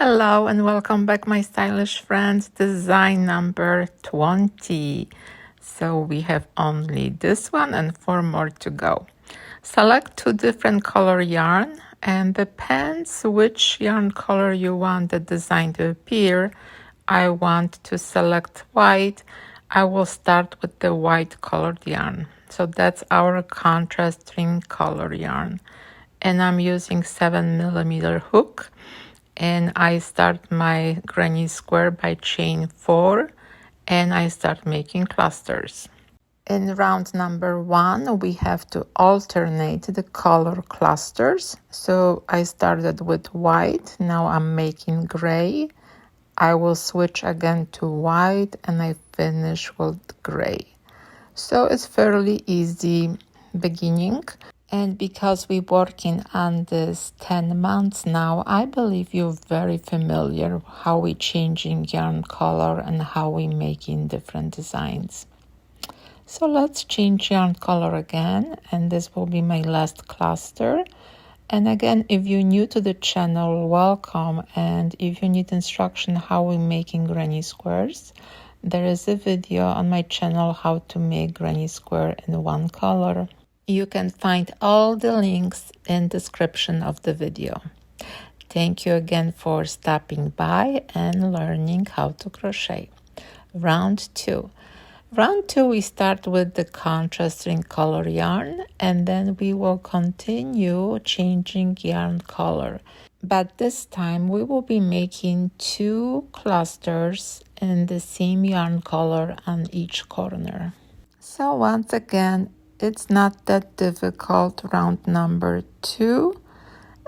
Hello and welcome back, my stylish friends. Design number 20. So we have only this one and 4 more to go. Select 2 different color yarn, and depends which yarn color you want the design to appear. I want to select white. I will start with the white colored yarn. So that's our contrast ring color yarn. And I'm using 7mm hook. And I start my granny square by chain 4 and I start making clusters. In round number 1 we have to alternate the color clusters. So I started with white, now I'm making gray. I will switch again to white and I finish with gray. So it's fairly easy beginning. And because we're working on this 10 months now, I believe you're very familiar how we changing yarn color and how we making different designs. So let's change yarn color again, and this will be my last cluster. And again, if you're new to the channel, welcome. And if you need instruction how we making granny squares, there is a video on my channel how to make granny square in one color. You can find all the links in description of the video. Thank you again for stopping by and learning how to crochet. Round 2. Round 2 we start with the contrast ring color yarn, and then we will continue changing yarn color. But this time we will be making 2 clusters in the same yarn color on each corner. So once again, it's not that difficult. Round number 2,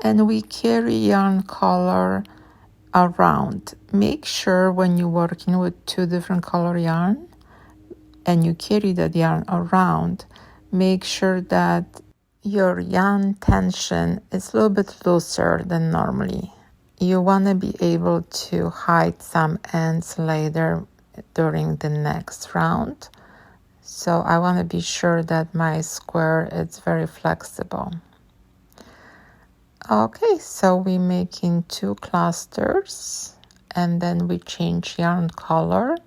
and we carry yarn color around. Make sure when you're working with 2 different color yarn and you carry that yarn around, make sure that your yarn tension is a little bit looser than normally. You want to be able to hide some ends later during the next round. So I want to be sure that my square is very flexible. Okay, so we're making 2 clusters and then we change yarn color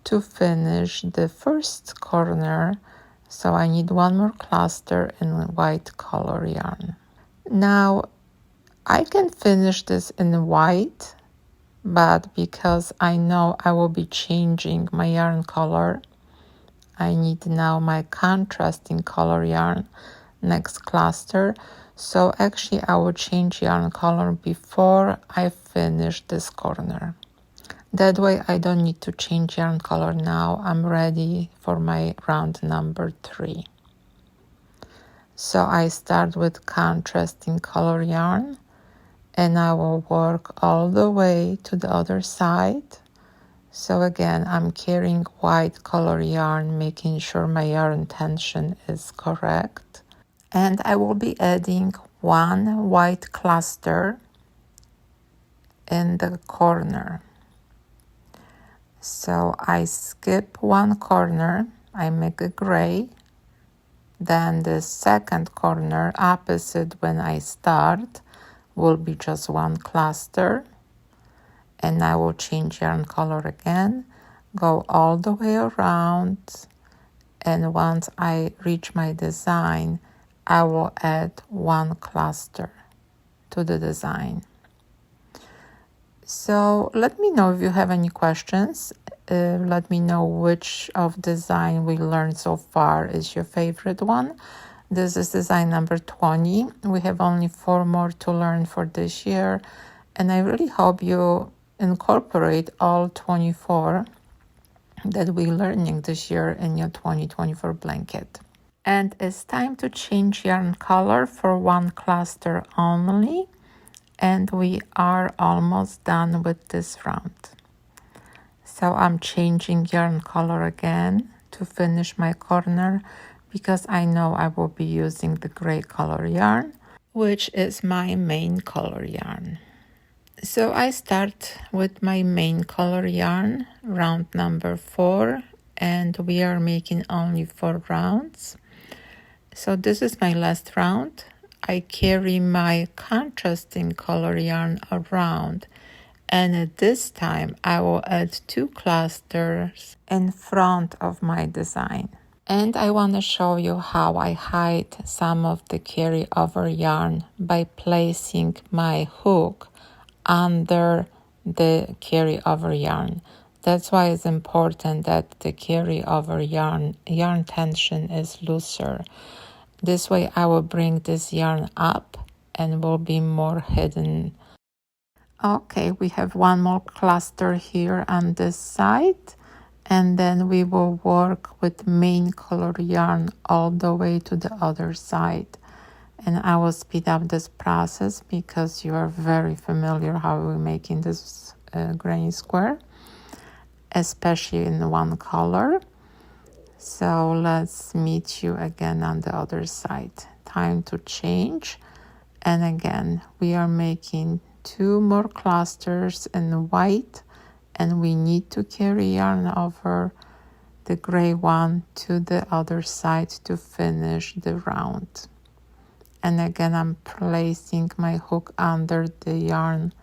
to finish the first corner. So I need 1 more cluster in white color yarn. Now I can finish this in white, but because I know I will be changing my yarn color, I need now my contrasting color yarn next cluster. So actually I will change yarn color before I finish this corner. That way I don't need to change yarn color now. I'm ready for my round number 3. So I start with contrasting color yarn and I will work all the way to the other side. So again, I'm carrying white color yarn, making sure my yarn tension is correct. And I will be adding 1 white cluster in the corner. So I skip 1 corner, I make a gray. Then the second corner opposite when I start will be just 1 cluster. And I will change yarn color again, go all the way around, and once I reach my design, I will add 1 cluster to the design. So let me know if you have any questions. Let me know which of design we learned so far is your favorite one. This is design number 20. We have only 4 more to learn for this year, and I really hope you incorporate all 24 that we're learning this year in your 2024 blanket. And it's time to change yarn color for 1 cluster only, and we are almost done with this round. So I'm changing yarn color again to finish my corner because I know I will be using the gray color yarn, which is my main color yarn. So I start with my main color yarn, round number 4, and we are making only 4 rounds. So this is my last round. I carry my contrasting color yarn around And at this time, I will add 2 clusters in front of my design. And I want to show you how I hide some of the carryover yarn by placing my hook under the carryover yarn. That's why it's important that the carryover yarn tension is looser. This way I will bring this yarn up and will be more hidden. Okay, we have one more cluster here on this side, and then we will work with main color yarn all the way to the other side. And I will speed up this process because you are very familiar how we're making this granny square, especially in one color. So let's meet you again on the other side. Time to change. And again, we are making 2 more clusters in white, and we need to carry yarn over the gray one to the other side to finish the round. And again, I'm placing my hook under the yarn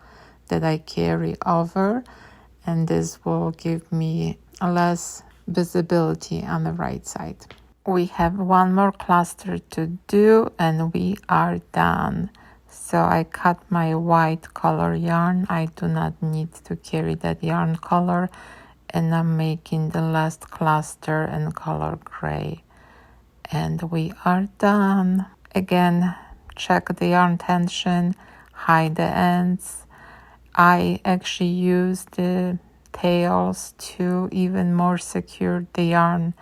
that I carry over, and this will give me less visibility on the right side. We have one more cluster to do and we are done. So I cut my white color yarn. I do not need to carry that yarn color, and I'm making the last cluster in color gray. And we are done. Again, check the yarn tension, hide the ends. I actually use the tails to even more secure the yarn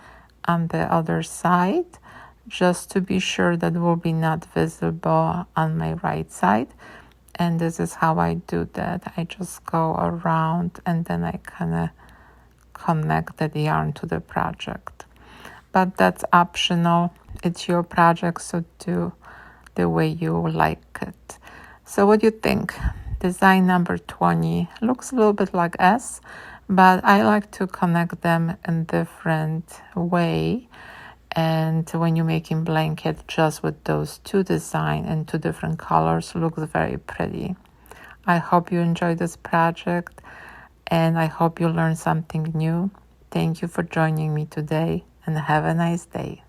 on the other side, just to be sure that will be not visible on my right side. And this is how I do that. I just go around and then I kind of connect the yarn to the project. But that's optional. It's your project, so do the way you like it. So what do you think? Design number 20 looks a little bit like S, but I like to connect them in different way. And when you're making blanket just with those 2 designs and 2 different colors, looks very pretty. I hope you enjoyed this project and I hope you learned something new. Thank you for joining me today and have a nice day.